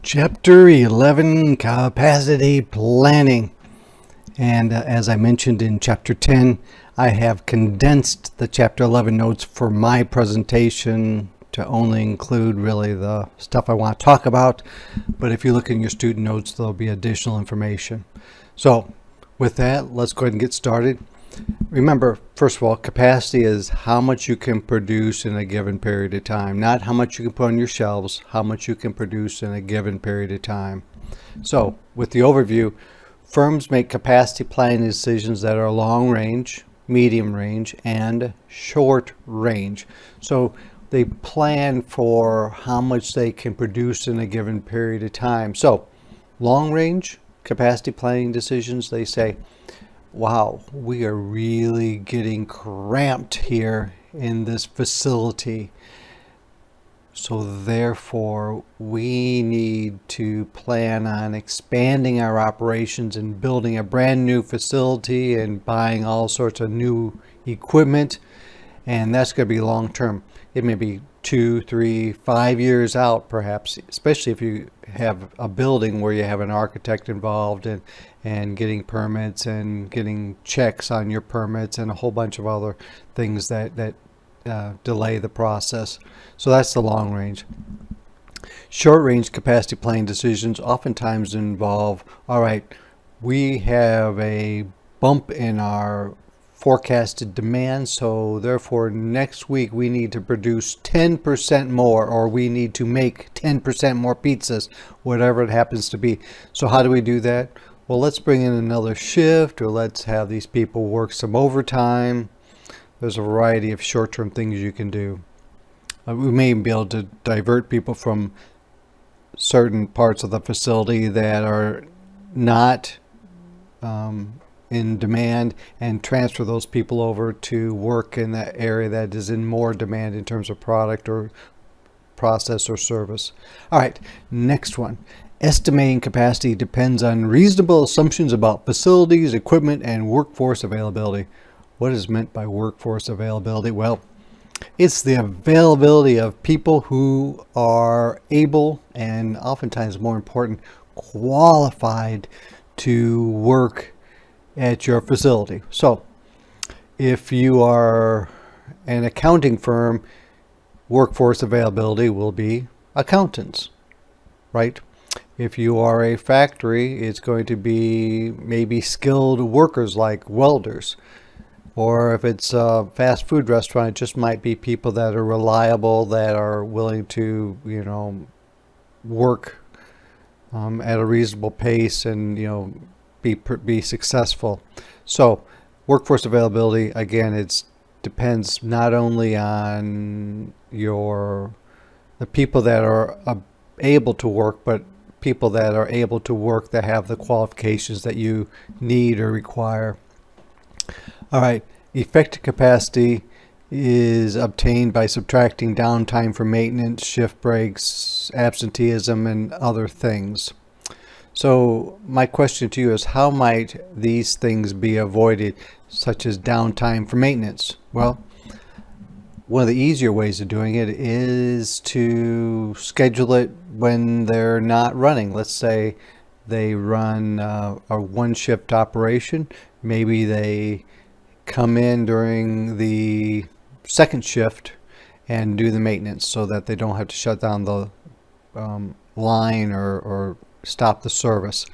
Chapter 11, Capacity Planning. And as I mentioned in Chapter 10, I have condensed the Chapter 11 notes for my presentation to only include really the stuff I want to talk about. But if you look in your student notes, there'll be additional information. So with that, let's go ahead and get started. Remember, first of all, capacity is how much you can produce in a given period of time, not how much you can put on your shelves, how much you can produce in a given period of time. So with the overview, firms make capacity planning decisions that are long range, medium range, and short range. So they plan for how much they can produce in a given period of time. So long range capacity planning decisions, they say, wow, we are really getting cramped here in this facility. So therefore, we need to plan on expanding our operations and building a brand new facility and buying all sorts of new equipment. And that's going to be long term. It may be 2, 3, 5 years out, perhaps, especially if you have a building where you have an architect involved and getting permits and getting checks on your permits and a whole bunch of other things that delay the process. So that's the long range. Short range capacity planning decisions oftentimes involve, all right, we have a bump in our forecasted demand, so therefore next week we need to produce 10% more, or we need to make 10% more pizzas, whatever it happens to be. So how do we do that? Well, let's bring in another shift, or let's have these people work some overtime. There's a variety of short-term things you can do. We may be able to divert people from certain parts of the facility that are not in demand and transfer those people over to work in that area that is in more demand in terms of product or process or service. All right, next one. Estimating capacity depends on reasonable assumptions about facilities, equipment, and workforce availability. What is meant by workforce availability? Well, it's the availability of people who are able and oftentimes more important, qualified to work at your facility. So if you are an accounting firm, workforce availability will be accountants, right? If you are a factory, it's going to be maybe skilled workers like welders. Or if it's a fast food restaurant, it just might be people that are reliable, that are willing to, work at a reasonable pace and, be successful. So workforce availability, again, it depends not only on the people that are able to work, but people that are able to work that have the qualifications that you need or require. All right, effective capacity is obtained by subtracting downtime from maintenance, shift breaks, absenteeism, and other things. So my question to you is, how might these things be avoided, such as downtime for maintenance? Well, one of the easier ways of doing it is to schedule it when they're not running. Let's say they run a one-shift operation. Maybe they come in during the second shift and do the maintenance so that they don't have to shut down the line or stop the service.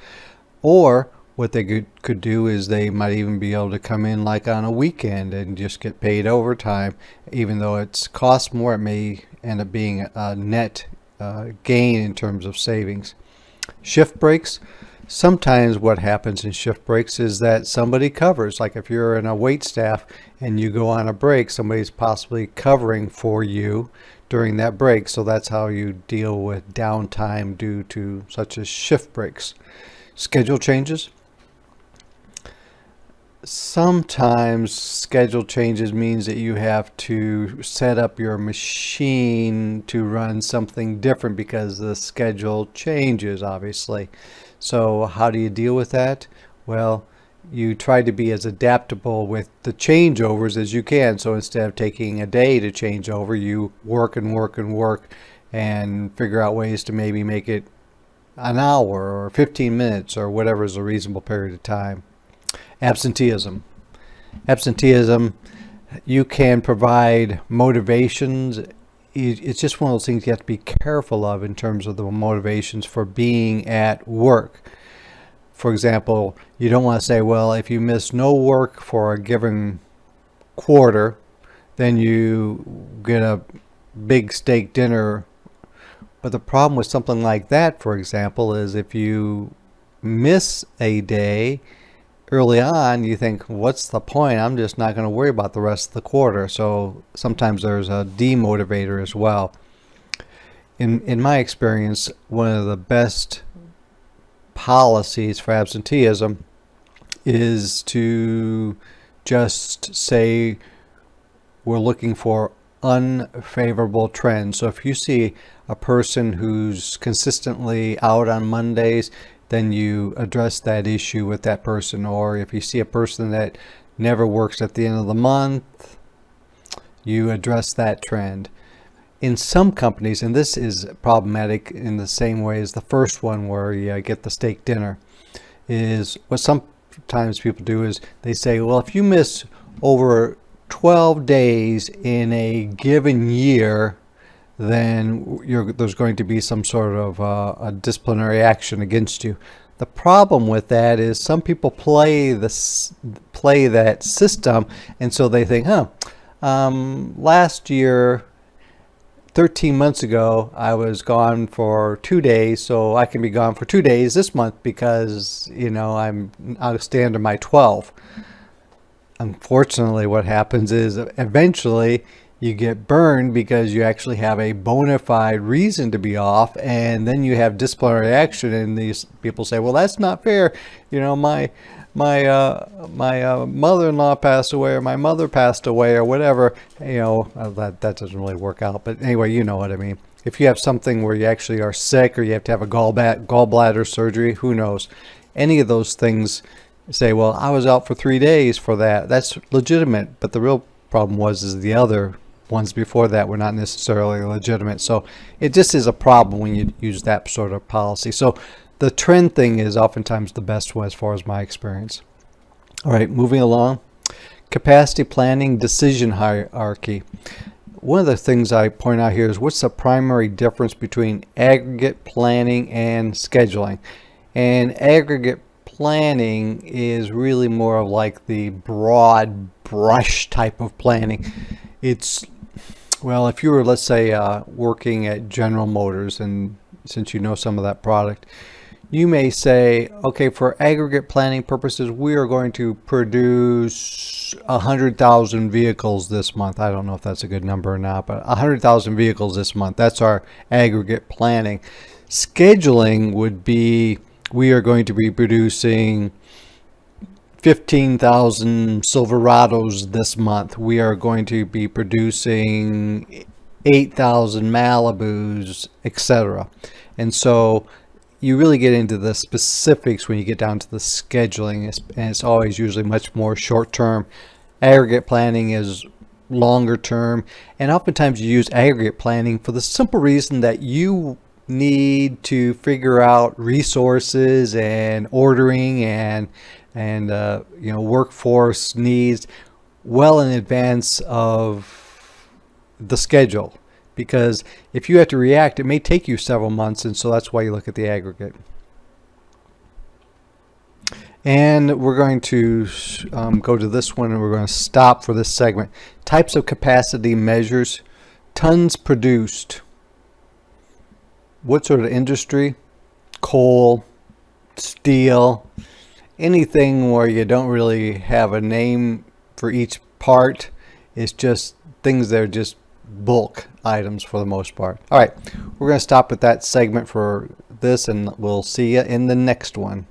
Or what they could do is they might even be able to come in like on a weekend and just get paid overtime. Even though it's cost more, it may end up being a net gain in terms of savings. Shift breaks. Sometimes what happens in shift breaks is that somebody covers. Like if you're in a wait staff and you go on a break, somebody's possibly covering for you during that break. So that's how you deal with downtime due to such as shift breaks. Schedule changes. Sometimes schedule changes means that you have to set up your machine to run something different because the schedule changes, obviously. So how do you deal with that? Well, you try to be as adaptable with the changeovers as you can. So instead of taking a day to change over, you work and work and work and figure out ways to maybe make it an hour or 15 minutes or whatever is a reasonable period of time. Absenteeism. Absenteeism, you can provide motivations. It's just one of those things you have to be careful of in terms of the motivations for being at work. For example, you don't want to say, well, if you miss no work for a given quarter, then you get a big steak dinner. But the problem with something like that, for example, is if you miss a day early on, you think, what's the point? I'm just not going to worry about the rest of the quarter. So sometimes there's a demotivator as well. In my experience, one of the best policies for absenteeism is to just say we're looking for unfavorable trends. So if you see a person who's consistently out on Mondays, then you address that issue with that person. Or if you see a person that never works at the end of the month, you address that trend. In some companies, and this is problematic in the same way as the first one where you get the steak dinner, is what sometimes people do is they say, well, if you miss over 12 days in a given year, then there's going to be some sort of a disciplinary action against you. The problem with that is some people play that system, and so they think, last year, 13 months ago, I was gone for 2 days, so I can be gone for 2 days this month because, I'll stay under my 12. Unfortunately, what happens is eventually you get burned because you actually have a bona fide reason to be off, and then you have disciplinary action, and these people say, well, that's not fair. My mother-in-law passed away, or my mother passed away, or whatever. That doesn't really work out. But anyway, you know what I mean. If you have something where you actually are sick, or you have to have a gallbladder surgery, who knows? Any of those things, say, well, I was out for 3 days for that. That's legitimate. But the real problem is the other ones before that were not necessarily legitimate. So it just is a problem when you use that sort of policy. So the trend thing is oftentimes the best one as far as my experience. All right, moving along. Capacity planning, decision hierarchy. One of the things I point out here is what's the primary difference between aggregate planning and scheduling. And aggregate planning is really more of like the broad brush type of planning. If you were, let's say, working at General Motors, and since you know some of that product, you may say, okay, for aggregate planning purposes, we are going to produce 100,000 vehicles this month. I don't know if that's a good number or not, but 100,000 vehicles this month. That's our aggregate planning. Scheduling would be, we are going to be producing 15,000 Silverados this month. We are going to be producing 8,000 Malibus, etc. And so you really get into the specifics when you get down to the scheduling, and it's always usually much more short term. Aggregate planning is longer term, and oftentimes you use aggregate planning for the simple reason that you need to figure out resources and ordering and workforce needs well in advance of the schedule. Because if you have to react, it may take you several months, and so that's why you look at the aggregate. And we're going to go to this one, and we're going to stop for this segment. Types of capacity measures. Tons produced. What sort of industry? Coal, steel, anything where you don't really have a name for each part. It's just things that are just bulk items for the most part. All right, we're going to stop with that segment for this, and we'll see you in the next one.